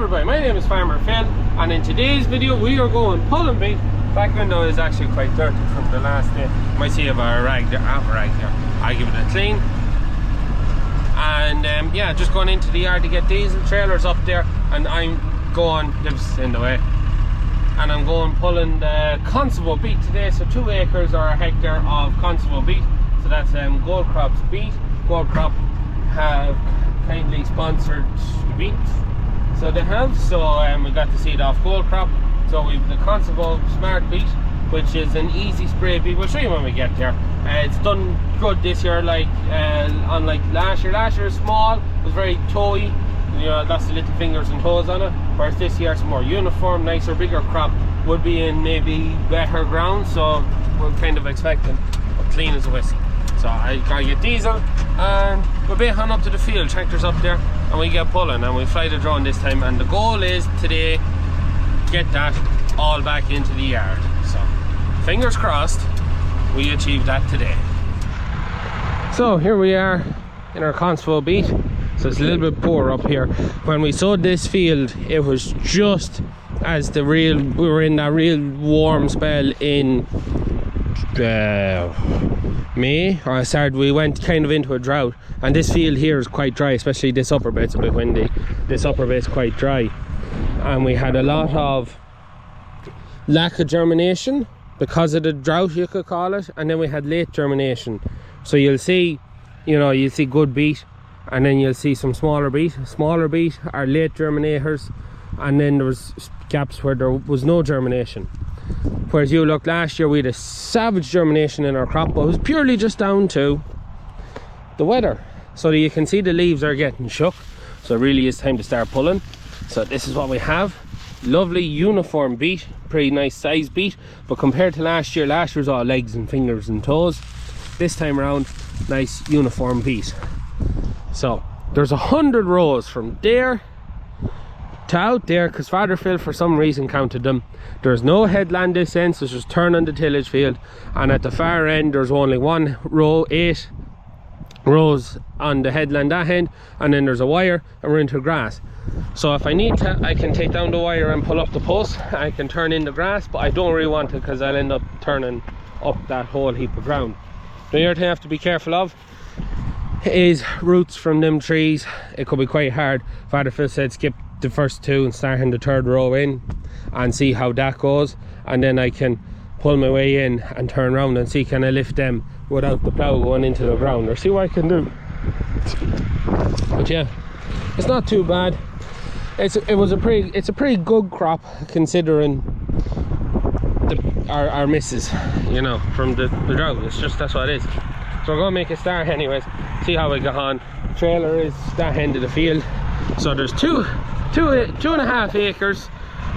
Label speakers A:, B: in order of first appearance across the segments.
A: everybody, my name is Farmer Phil, and in today's video we are going pulling beet. Back window is actually quite dirty from the last day. You might see a rag there, I give it a clean. And yeah, just going into the yard to get diesel trailers up there, and I'm going, lives in the way, and I'm going pulling the constable beet today. So 2 acres or a hectare of constable beet. So that's Gold Crop's beet. Gold Crop have kindly sponsored beet, so they have. So we got the seed off Gold Crop. So we've the Constable Smart Beet, which is an easy spray beet. We'll show you when we get there. It's done good this year, like unlike last year. Last year was small, it was very toey, you know, lots of little fingers and toes on it. Whereas this year it's more uniform, nicer, bigger crop. Would be in maybe better ground, so we're kind of expecting clean as a whistle. So I gotta get diesel, and we'll be on up to the field. Tractor's up there, and we get pulling, and we fly the drone this time. And the goal is today, get that all back into the yard. So fingers crossed we achieve that today. So here we are in our constable beet. So it's a little bit poor up here. When we sowed this field, it was just as we were in that real warm spell in May, or we went kind of into a drought, and this field here is quite dry, especially this upper bit's a bit windy. This upper bit's quite dry, and we had a lot of lack of germination because of the drought, you could call it, and then we had late germination. So you'll see, you know, you'll see good beet, and then you'll see some smaller beet. Smaller beet are late germinators, and then there was gaps where there was no germination. Whereas you look, last year we had a savage germination in our crop, but it was purely just down to the weather. So that you can see the leaves are getting shook, so it really is time to start pulling. So this is what we have. Lovely uniform beet, pretty nice size beet, but compared to last year was all legs and fingers and toes. This time around, nice uniform beet. So there's 100 rows from there to out there, because Father Phil for some reason counted them. There's no headland this end, so it's just turn on the tillage field, and at the far end there's only 1 row, 8 rows on the headland that end, and then there's a wire, and we're into grass. So if I need to, I can take down the wire and pull up the post. I can turn in the grass, but I don't really want to, because I'll end up turning up that whole heap of ground. The other thing I have to be careful of is roots from them trees. It could be quite hard. Father Phil said skip the first 2 and start in the 3rd row in and see how that goes, and then I can pull my way in and turn around and see can I lift them without the plough going into the ground, or see what I can do. But yeah, it's not too bad. It's a pretty good crop considering our misses, you know, from the drought. It's just, that's what it is. So we're gonna make a start anyways, see how we get on. Trailer is that end of the field. So there's 2.5 acres,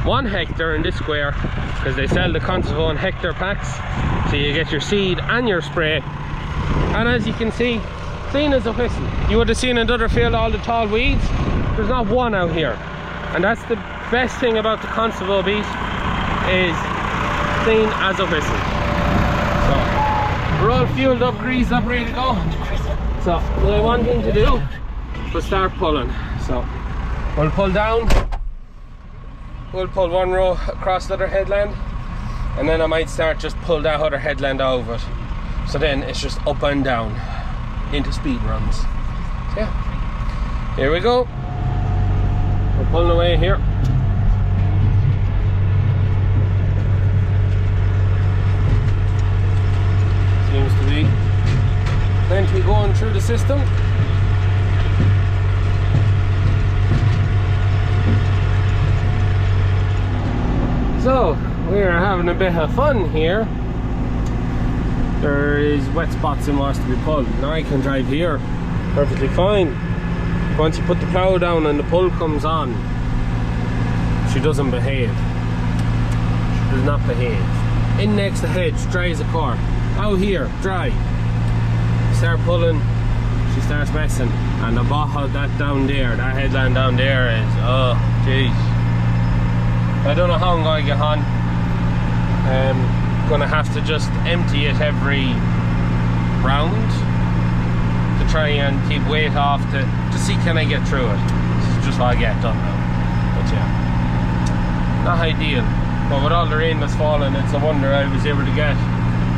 A: 1 hectare in this square, because they sell the constable in hectare packs, so you get your seed and your spray. And as you can see, clean as a whistle. You would have seen in the other field all the tall weeds. There's not one out here, and that's the best thing about the constable beet, is clean as a whistle. So we're all fueled up, greased up, ready to go. So the only one thing to do was start pulling. So we'll pull down, we'll pull 1 row across the other headland, and then I might start just pull that other headland out of it. So then it's just up and down into speed runs. So yeah, here we go. We're pulling away here. Seems to be plenty going through the system. So we're having a bit of fun here. There is wet spots in what's to be pulled. Now I can drive here perfectly fine. Once you put the plough down and the pull comes on, she doesn't behave. She does not behave. In next to hedge, dry as a cork. Out here, dry. Start pulling, she starts messing. And the bottom, that down there, that headland down there is, oh jeez. I don't know how I'm going to get on. Gonna have to just empty it every round to try and keep weight off to see can I get through it. This is just what I get done now. But yeah. not ideal, but with all the rain that's falling, it's a wonder I was able to get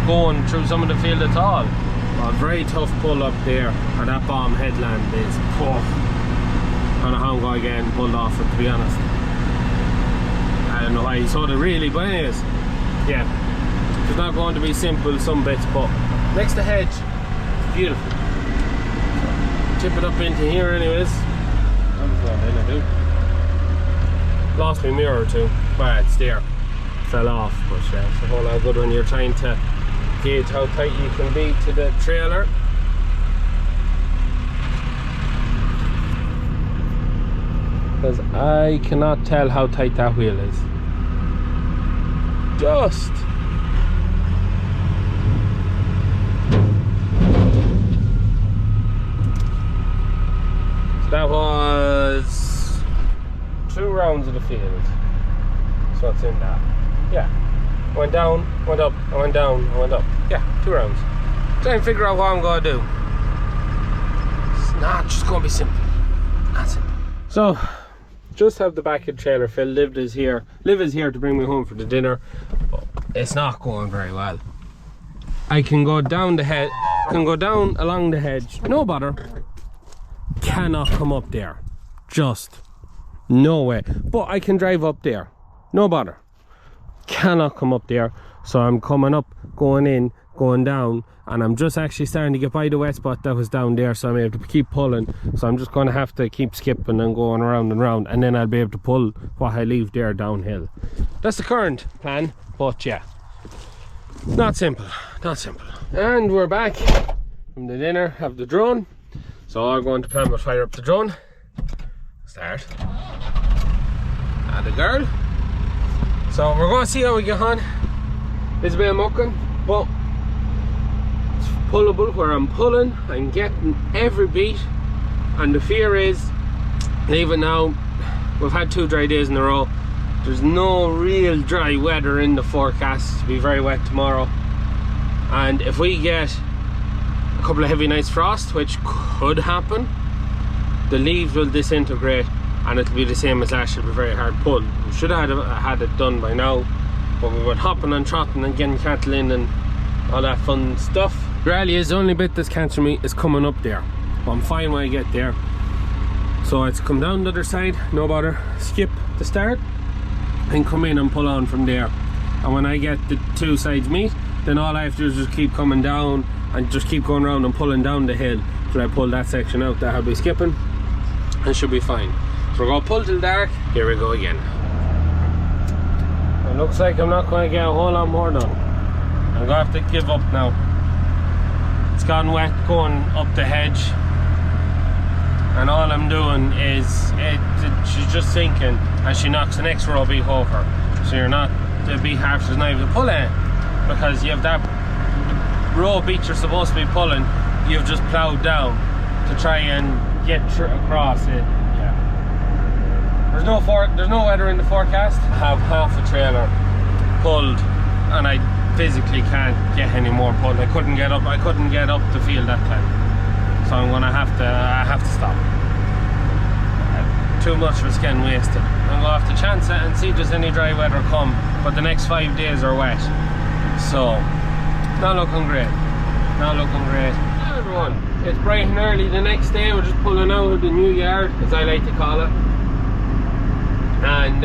A: going through some of the field at all. A very tough pull up there, or that bomb headland is tough. I don't know how I'm going to get pulled off it, to be honest. I don't know why he sort of really, but anyways, yeah, it's not going to be simple some bits, but next to hedge, beautiful. Tip it up into here anyways. Lost my mirror too, but it's there. Fell off, but yeah, it's a whole lot good when you're trying to gauge how tight you can be to the trailer. Because I cannot tell how tight that wheel is. Just. So that was 2 rounds of the field. So it's in that. Yeah. Went down, went up, I went down, I went up. Yeah, 2 rounds. Try and figure out what I'm going to do. It's not just going to be simple. Not simple. So, just have the back of the trailer filled. Liv is here to bring me home for the dinner, but it's not going very well. I can go down the hedge, can go down along the hedge, no bother. Cannot come up there. Just no way. But I can drive up there, no bother. Cannot come up there, so I'm coming up, going in, going down, and I'm just actually starting to get by the wet spot that was down there, so I'm able to keep pulling. So I'm just going to have to keep skipping and going around and round, and then I'll be able to pull what I leave there downhill. That's the current plan, but yeah, not simple, not simple. And we're back from the dinner, have the drone, so I'm going to plan to fire up the drone. Start. And the girl. So we're going to see how we get on. It's a bit of mucking, but it's pullable where I'm pulling. I'm getting every beat, and the fear is, even now, we've had 2 dry days in a row. There's no real dry weather in the forecast. It'll be very wet tomorrow, and if we get a couple of heavy nights frost, which could happen, the leaves will disintegrate and it'll be the same as last year. It'll be very hard pull. We should have had it done by now, but we were hopping and trotting and getting cattle in and all that fun stuff. Really is the only bit that's catching me is coming up there, but I'm fine when I get there. So it's come down the other side, no bother, skip the start and come in and pull on from there. And when I get the 2 sides meet, then all I have to do is just keep coming down and just keep going around and pulling down the hill till I pull that section out that I'll be skipping, and should be fine. So we're going to pull till dark. Here we go again. It looks like I'm not going to get a whole lot more done. I'm going to have to give up now. It's gone wet going up the hedge, and all I'm doing is she's just sinking and she knocks the next row beet over. So you're not, the beet harvest is not able to pull in, because you have that row beet you're supposed to be pulling, you've just ploughed down to try and get across it. There's no weather in the forecast. I have half a trailer pulled, and I physically can't get any more pulled. I couldn't get up the field that time, so I'm gonna have to stop. Too much of it's getting wasted. I'm gonna have to chance it and see if there's any dry weather come, but the next 5 days are wet, so not looking great. Not looking great. Hi everyone, it's bright and early the next day. We're just pulling out of the new yard, as I like to call it. And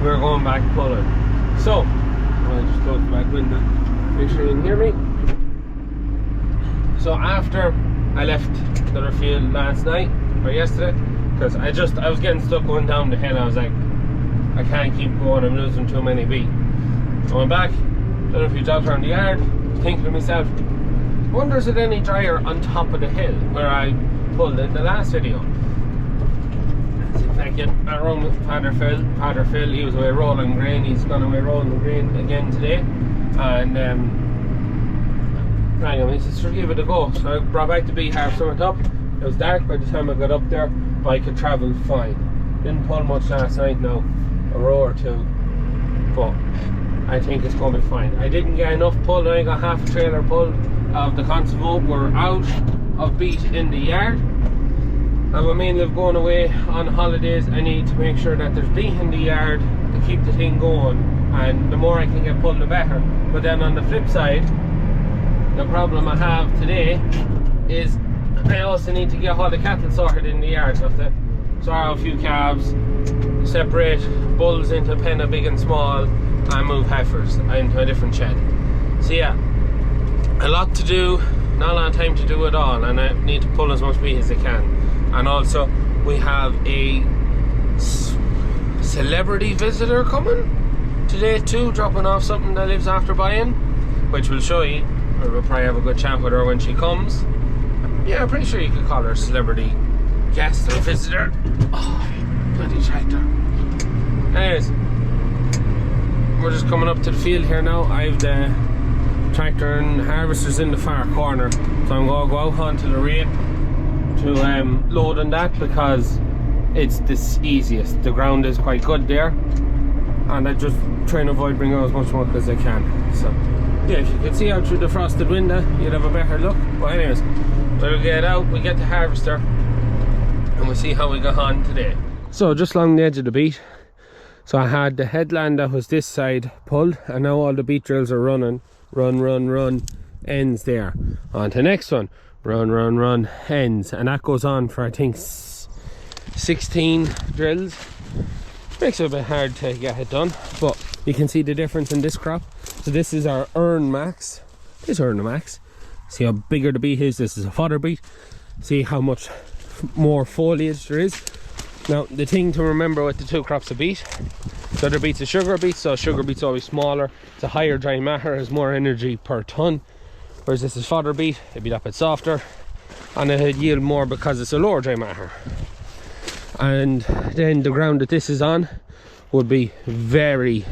A: we're going back pulling. So I'll just close the back window, make sure you can hear me. So after I left the other field last night or yesterday, because I was getting stuck going down the hill. I was like, I can't keep going, I'm losing too many beet. So I went back, done a few jobs around the yard, thinking to myself, I wonder is it any drier on top of the hill where I pulled in the last video. I get around with Father Phil, he was away rolling grain, he's gone away rolling grain again today, and rang him, he said, sure, give it a go. So I brought back the beet harvest, went up. It was dark by the time I got up there, but I could travel fine. Didn't pull much last night now, a row or 2, but I think it's going to be fine. I didn't get enough pull, I got half a trailer pull of the conservo. We're out of beet in the yard, And when me and Liv going away on holidays, I need to make sure that there's Beet in the yard to keep the thing going, and the more I can get pulled, the better. But then on the flip side, the problem I have today is I also need to get all the cattle sorted in the yard. So I have to sort out a few calves, separate bulls into a pen of big and small, and move heifers into a different shed. So yeah, a lot to do, not a lot of time to do it all, and I need to pull as much Beet as I can. And also we have a celebrity visitor coming today too, dropping off something that lives after buying, which we'll show you, or we'll probably have a good chat with her when she comes. Yeah, I'm pretty sure you could call her a celebrity guest or visitor. Oh, bloody tractor. Anyways, we're just coming up to the field here now. I have the tractor and harvesters in the far corner, so I'm going to go out onto the rape to load on that, because it's the easiest. The ground is quite good there, and I just try and avoid bringing out as much work as I can. So yeah, if you could see out through the frosted window, you'd have a better look. But anyways, we'll get out, we get the harvester, and we'll see how we got on today. So just along the edge of the Beet, so I had the headland that was this side pulled, and now all the Beet drills are running. Run, ends there. On to the next one. Run, ends. And that goes on for I think 16 drills. Makes it a bit hard to get it done, but you can see the difference in this crop. So this is our Earn Max. This Earn Max. See how bigger the Beet is. This is a fodder Beet. See how much more foliage there is. Now the thing to remember with the two crops of Beet, the other Beet's a sugar beet, so sugar beet's always smaller. It's a higher dry matter, has more energy per ton. Whereas this is fodder Beet, it'd be that bit softer, and it'd yield more because it's a lower dry matter. And then the ground that this is on would be very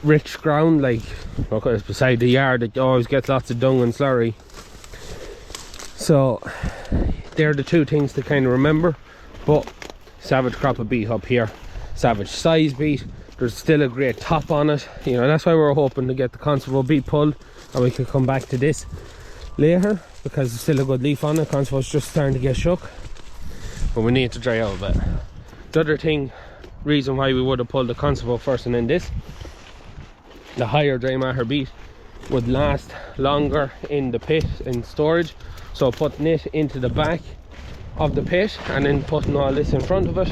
A: rich ground, like it's beside the yard, it always gets lots of dung and slurry. So they're the two things to kind of remember. But savage crop of Beet up here, savage size Beet. There's still a great top on it, you know. That's why we're hoping to get the constable Beet pulled, and we can come back to this later, because there's still a good leaf on it. Constable's just starting to get shook, but we need to dry out a bit. The other reason why we would have pulled the constable first and then this, the higher dry matter Beet would last longer in the pit in storage. So putting it into the back of the pit and then putting all this in front of it,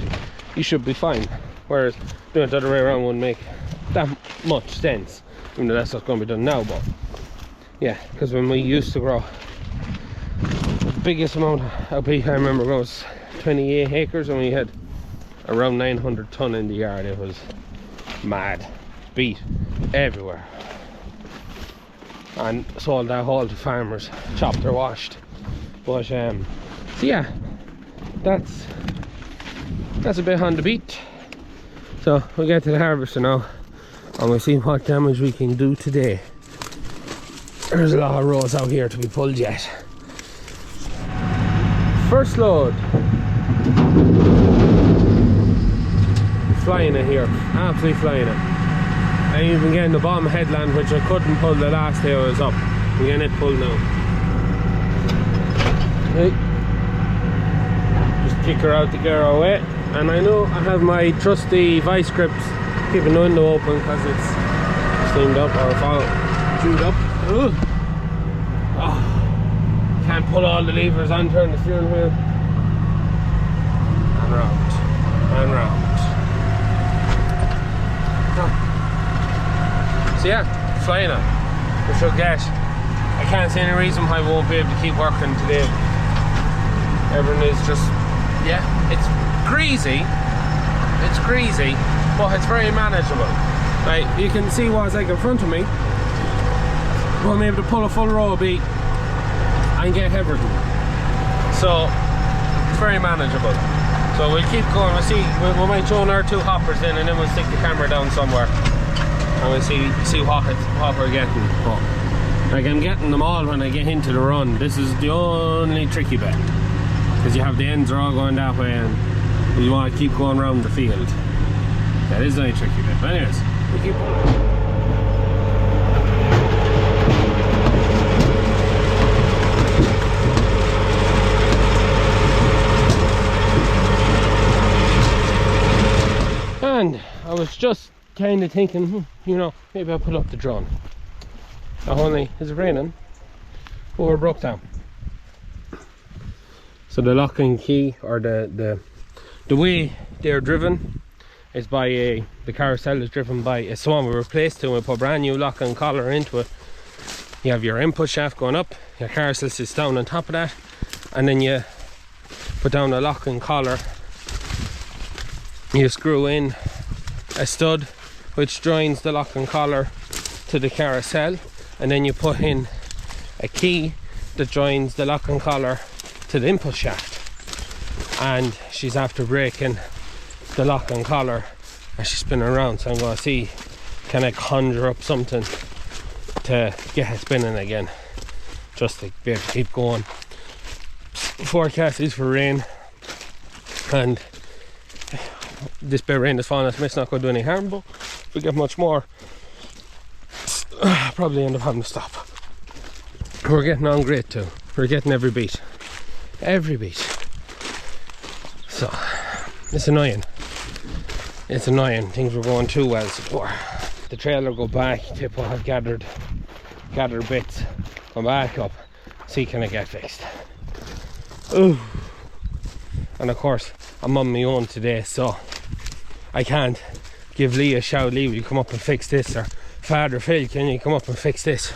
A: you should be fine. Whereas doing it the other way around wouldn't make that much sense. Even though that's what's going to be done now, but yeah, because when we used to grow, the biggest amount of Beet I remember was 28 acres, and we had around 900 ton in the yard. It was mad. Beet everywhere, and sold that whole to farmers, chopped or washed. But so yeah, that's a bit on the Beet. So we'll get to the harvester now, and we'll see what damage we can do today. There's a lot of rows out here to be pulled yet. First load. Flying it here, absolutely flying it. I'm even getting the bottom headland, which I couldn't pull the last day I was up. I'm getting it pulled now. Right. Just kick her out to get her away. And I know I have my trusty vice grips keeping the window open because it's steamed up or chewed up. Ugh. Oh, can't pull all the levers on, turn the steering wheel. And round. And round. So yeah, flying it. We should get. I can't see any reason why we won't be able to keep working today. Everything is just, yeah, it's greasy, but it's very manageable. Right, you can see what's like in front of me. We'll be able to pull a full row of Beet and get everything. So it's very manageable. So we'll keep going. We'll see. We might throw our two hoppers in, and then we'll stick the camera down somewhere, and we'll see what we're getting. But like, I'm getting them all when I get into the run. This is the only tricky bit, because you have the ends are all going that way, and you want to keep going around the field. That is the only tricky bit. But anyways, we keep going. And I was just kind of thinking, you know, maybe I'll put up the drone. Not only is it raining, but we're broke down. So the lock and key, or the way they're driven, is by the carousel is driven by a swan. We replaced it and we put a brand new lock and collar into it. You have your input shaft going up, your carousel sits down on top of that, and then you put down a lock and collar. You screw in a stud which joins the lock and collar to the carousel, and then you put in a key that joins the lock and collar to the input shaft. And she's after breaking the lock and collar as she's spinning around, so I'm going to see, can I conjure up something to get it spinning again, just to be able to keep going. Forecast is for rain, and this bit of rain is falling, it's not going to do any harm, but if we get much more, probably end up having to stop. We're getting on great too. We're getting every beat. So it's annoying. It's annoying. Things were going too well so far. The trailer go back, Tip will have gathered bits, come back up, see can I get fixed. Ooh. And of course I'm on my own today, so I can't give Lee a shout, Lee will you come up and fix this, or Father Phil can you come up and fix this.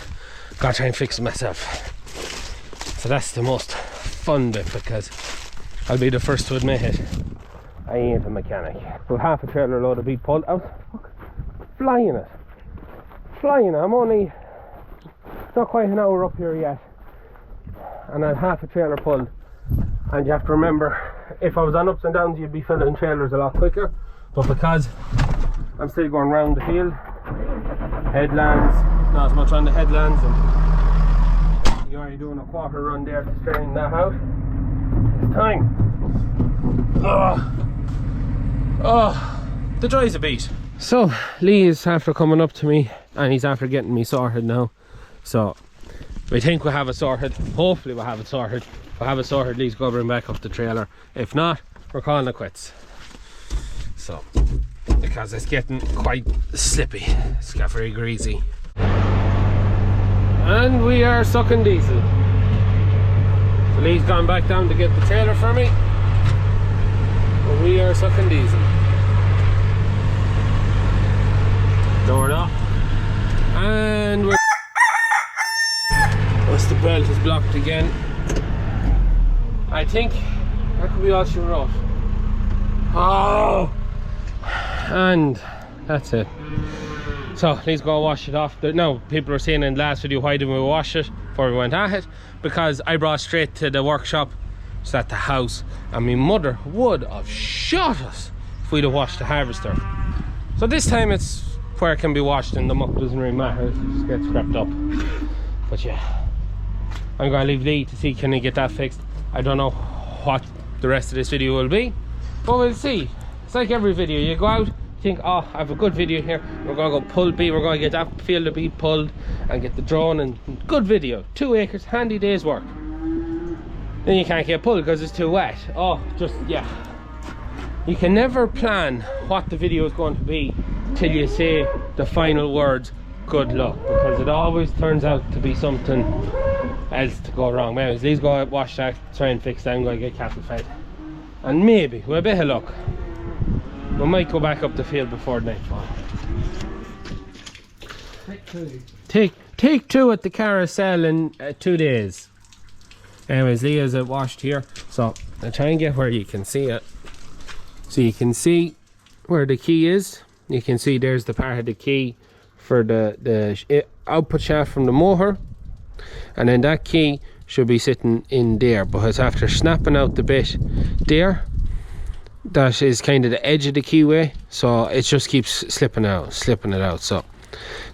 A: Gotta try and fix it myself. So that's the most fun bit, because I'll be the first to admit it, I ain't a mechanic. With half a trailer load of Beet pulled out, flying it. I'm only not quite an hour up here yet, and I had half a trailer pulled. And you have to remember, if I was on ups and downs you'd be filling trailers a lot quicker, but because I'm still going round the field, headlands, not as much on the headlands, and you're already doing a quarter run there to straighten that out, it's time. The joys a beat. So Lee is after coming up to me and he's after getting me sorted now, so we think we'll have it sorted. Hopefully we'll have it sorted. If we have it sorted, Lee's going to bring back up the trailer. If not, we're calling it quits. So, because it's getting quite slippy, it's got very greasy. And we are sucking diesel. So Lee's gone back down to get the trailer for me. But we are sucking diesel. Door up. And we're... Once the belt is blocked again. I think that could be all she wrote. Oh! And that's it. So Lee's gonna wash it off. Now people are saying in the last video, why didn't we wash it before we went at it? Because I brought straight to the workshop, it's at the house, and my mother would have shot us if we'd have washed the harvester. So this time it's where it can be washed and the muck doesn't really matter, it just gets scrapped up. But yeah, I'm gonna leave Lee to see can he get that fixed. I don't know what the rest of this video will be, but we'll see. It's like every video, you go out, think, oh, I have a good video here, we're going to go pull Beet, we're going to get that field of Beet pulled and get the drone, and good video, 2 acres, handy day's work. Then you can't get pulled because it's too wet. Oh, just, yeah. You can never plan what the video is going to be till you say the final words, good luck, because it always turns out to be something else to go wrong. Anyways, Lee's going to wash that, try and fix that, I'm going to get cattle fed. And maybe, with a bit of luck, we might go back up the field before nightfall. Take two at the carousel in 2 days. Anyways, Leah's washed here, so I'll try and get where you can see it. So you can see where the key is. You can see there's the part of the key for the output shaft from the motor, and then that key should be sitting in there, because after snapping out the bit there, that is kind of the edge of the keyway, so it just keeps slipping it out. So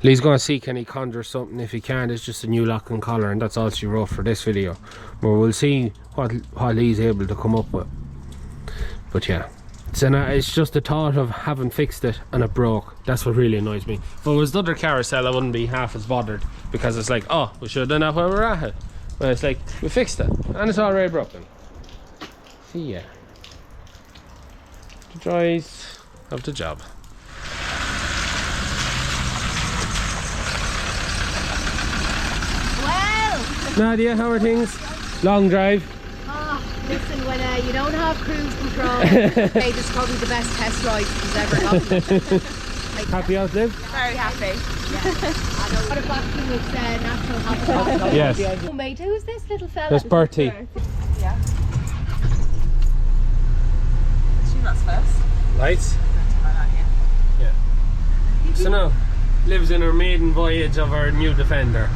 A: Lee's gonna see can he conjure something. If he can't, it's just a new lock and collar, and that's all she wrote for this video. But we'll see what Lee's able to come up with. But yeah, so now it's just the thought of having fixed it and it broke. That's what really annoys me. If it was the other carousel, I wouldn't be half as bothered, because it's like, oh, we should have done that while we're at it. But it's like, we fixed it and it's already broken. See ya. The joys of the job. Nadia, how are things? Long drive?
B: Oh, listen, when you don't have cruise control, hey, this is probably the best test ride he's ever gotten.
A: Happy out, Liv?
C: Very happy.
B: Yeah. I know. What about you with natural habitat?
A: Yes.
B: Oh, mate, who's this little fella?
A: That's Bertie.
C: Yeah. Assume that's first.
A: Lights? Yeah. So now, Liv's in her maiden voyage of her new Defender.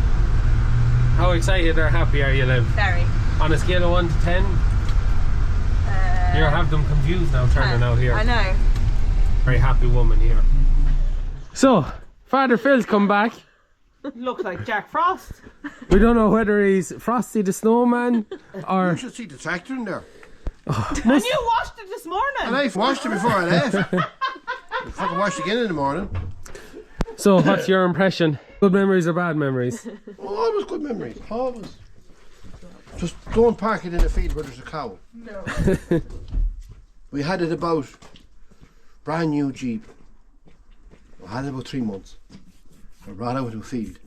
A: How excited or happy are you, Liv?
C: Very.
A: On a scale of 1 to 10? You have them confused now turning out here.
C: I know.
A: Very happy woman here. So, Father Phil's come back.
C: Looks like Jack Frost.
A: We don't know whether he's Frosty the Snowman or...
D: You should see the tractor in there.
C: And you washed it this morning.
D: And I washed it before I left. I fucking washed again in the morning.
A: So, what's your impression? Good memories or bad memories?
D: Always good memories. Always. Just don't park it in a field where there's a cow.
C: No.
D: We had it about brand new Jeep. I had it about 3 months. I brought out to a field.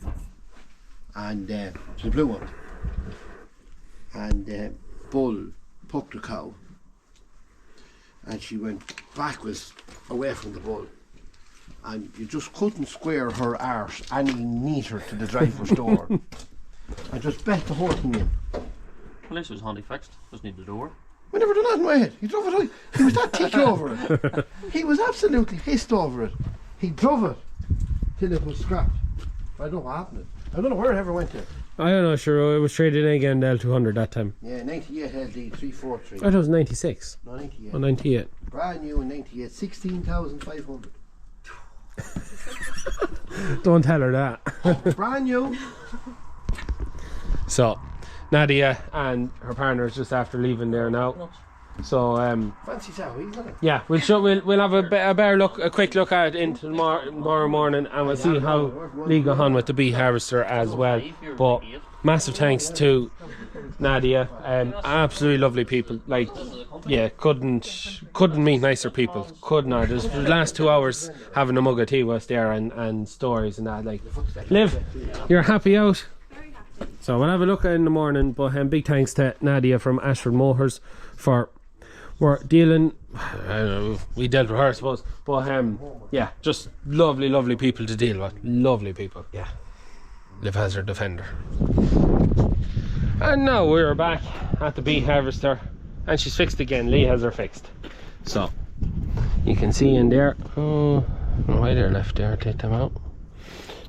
D: And it's a blue one. And Bull poked the cow. And she went backwards away from the bull. And you just couldn't square her arse any neater to the driver's door. I just bet the whole thing in.
E: Well, this was handy fixed. Just need the door.
D: We never done that in my head. He drove it out. He was that ticked over it. He was absolutely pissed over it. He drove it till it was scrapped. I don't know what happened. I don't know where it ever went to.
A: I don't know, sure, it was traded in again, the L200 that time.
D: Yeah, 98 LD 343.
A: I thought it was 96.
D: No, 98.
A: Oh, 98.
D: Brand new in 98, 16,500.
A: Don't tell her that.
D: Brand new.
A: So, Nadia and her partner is just after leaving there now. So,
D: Fancy Sowie, isn't it?
A: yeah, we'll have a quick look at it into tomorrow morning, and we'll see how Lee got on with the Beet harvester as well. But massive thanks to Nadia, absolutely lovely people. Like, yeah, couldn't meet nicer people. Could not. Just the last 2 hours having a mug of tea was there and stories and that. Like, Liv, you're happy out?
B: Very happy.
A: So we'll have a look at it in the morning. But big thanks to Nadia from Ashford Motors for dealing. I don't know, we dealt with her, I suppose. But yeah, just lovely people to deal with. Lovely people. Yeah. Liv has her Defender. And now we're back at the Beet harvester, and she's fixed again. Lee has her fixed. So you can see in there. Oh, why they're left there? Take them out.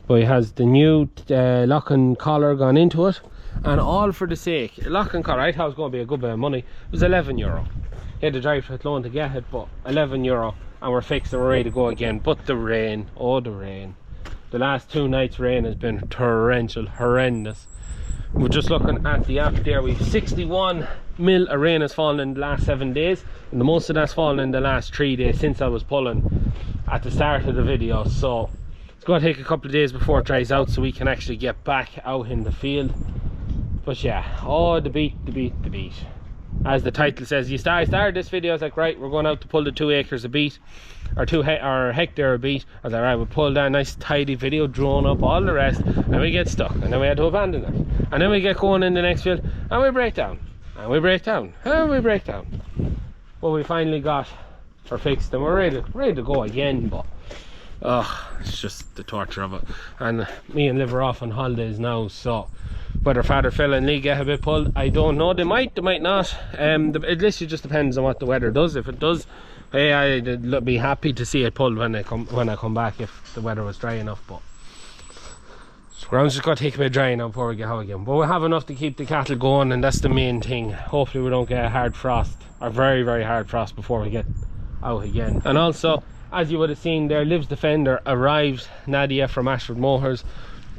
A: But he has the new lock and collar gone into it, and all for the sake. Lock and collar, I thought it was going to be a good bit of money. It was €11. He had to drive to Athlone to get it, but €11, and we're fixed and we're ready to go again. But the rain, oh the rain. The last 2 nights rain has been torrential, horrendous. We're just looking at the app there. We've 61 mil of rain has fallen in the last 7 days, and the most of that's fallen in the last 3 days since I was pulling at the start of the video. So it's going to take a couple of days before it dries out so we can actually get back out in the field. But yeah, oh the beet. As the title says, I started this video, I was like, right, we're going out to pull the 2 acres of beet, or a hectare of beet. I was like, right, we'll pull that nice tidy video, drone up, all the rest, and we get stuck, and then we had to abandon it, and then we get going in the next field, and we break down, and we break down, and we break down. Well, we finally got her fixed, and we're ready to go again, but it's just the torture of it. And me and Liv are off on holidays now, so whether Father Phil and Lee get a bit pulled, I don't know. They might not. It literally just depends on what the weather does. If it does, hey, I'd be happy to see it pulled when I come back if the weather was dry enough. But the ground's just got to take a bit dry now before we get out again. But we'll have enough to keep the cattle going, and that's the main thing. Hopefully we don't get a hard frost, or very hard frost, before we get out again. And also, as you would have seen there, Liv's Defender arrived. Nadia from Ashford Motors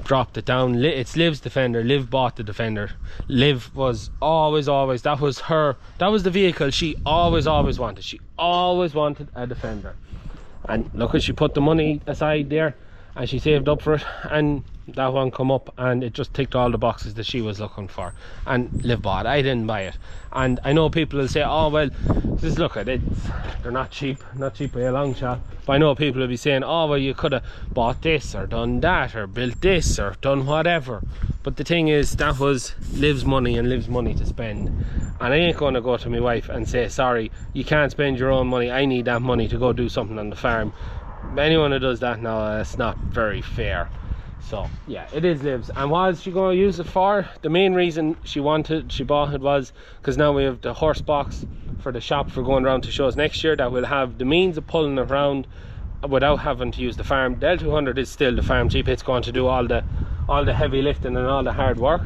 A: dropped it down. It's Liv's Defender. Liv bought the Defender. Liv was always, that was the vehicle she always wanted. She always wanted a Defender. And look, she put the money aside there and she saved up for it, and that one come up and it just ticked all the boxes that she was looking for, and Liv bought it. I didn't buy it. And I know people will say, oh well, just look at it, they're not cheap by a long shot. But I know people will be saying, oh well, you could have bought this or done that or built this or done whatever. But the thing is, that was Liv's money and Liv's money to spend, and I ain't going to go to my wife and say, sorry, you can't spend your own money, I need that money to go do something on the farm. Anyone who does that now, it's not very fair. So yeah, it is Liv's. And what is she going to use it for? The main reason she bought it was because now we have the horse box for the shop for going around to shows next year, that will have the means of pulling it around without having to use the farm. The L200 is still the farm Jeep. It's going to do all the heavy lifting and all the hard work,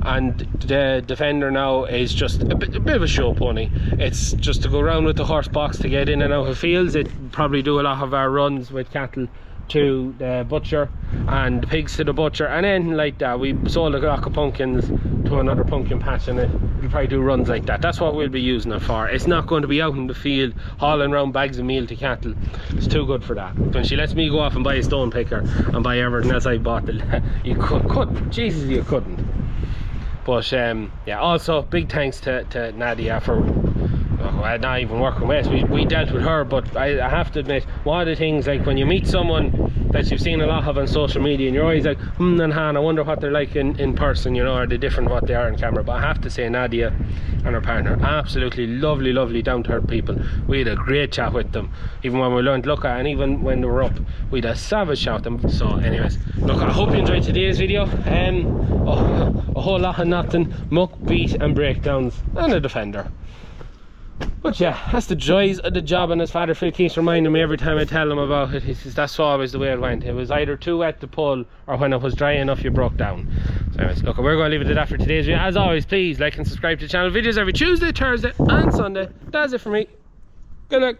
A: and the Defender now is just a bit of a show pony. It's just to go around with the horse box to get in and out of fields. It probably do a lot of our runs with cattle to the butcher and the pigs to the butcher and anything like that. We sold a lot of pumpkins to another pumpkin patch, and we'll probably do runs like that. That's what we'll be using it for. It's not going to be out in the field hauling around bags of meal to cattle. It's too good for that. When she lets me go off and buy a stone picker and buy everything else I bought, you couldn't. Jesus, you couldn't. But yeah, also big thanks to Nadia for not even working with us. We dealt with her, but I have to admit, one of the things, like when you meet someone that you've seen a lot of on social media and you're always like, and Han, I wonder what they're like in person, you know, are they different what they are on camera? But I have to say, Nadia and her partner, absolutely lovely down to earth people. We had a great chat with them, even when we learned to look at, and even when they were up, we had a savage chat with them. So anyways, look, I hope you enjoyed today's video. A whole lot of nothing, Muck, Beet and breakdowns and a Defender. But yeah, that's the joys of the job, and as Father Phil keeps reminding me every time I tell him about it, he says that's always the way it went. It was either too wet to pull, or when it was dry enough you broke down. So anyways, look, we're going to leave it at that for today's video. As always, please like and subscribe to the channel. Videos every Tuesday, Thursday and Sunday. That's it for me. Good luck.